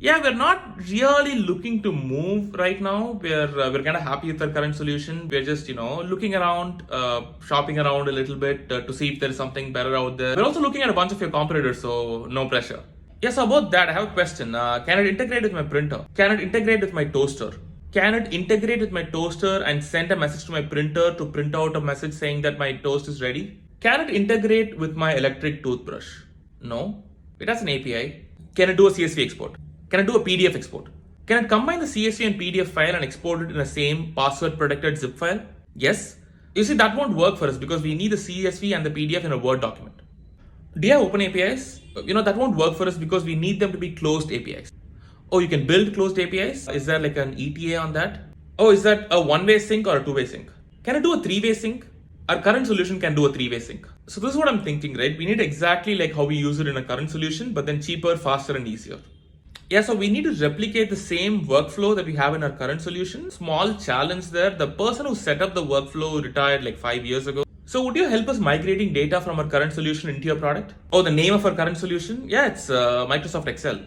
Yeah, we're not really looking to move right now. We're kind of happy with our current solution. We're just looking around, shopping around a little bit to see if there is something better out there. We're also looking at a bunch of your competitors, so no pressure. Yes, about that, I have a question. Can it integrate with my printer? Can it integrate with my toaster? Can it integrate with my toaster and send a message to my printer to print out a message saying that my toast is ready? Can it integrate with my electric toothbrush? No. It has an API. Can it do a CSV export? Can it do a PDF export? Can it combine the CSV and PDF file and export it in the same password protected zip file? Yes. You see, that won't work for us because we need the CSV and the PDF in a Word document. Do you have open APIs? That won't work for us because we need them to be closed APIs. Oh, you can build closed APIs? Is there like an ETA on that? Oh, is that a one-way sync or a two-way sync? Can it do a three-way sync? Our current solution can do a three-way sync. So this is what I'm thinking, right? We need exactly like how we use it in a current solution, but then cheaper, faster, and easier. Yeah, so we need to replicate the same workflow that we have in our current solution. Small challenge there. The person who set up the workflow retired like 5 years ago. So would you help us migrating data from our current solution into your product? Oh, the name of our current solution? Yeah, it's Microsoft Excel.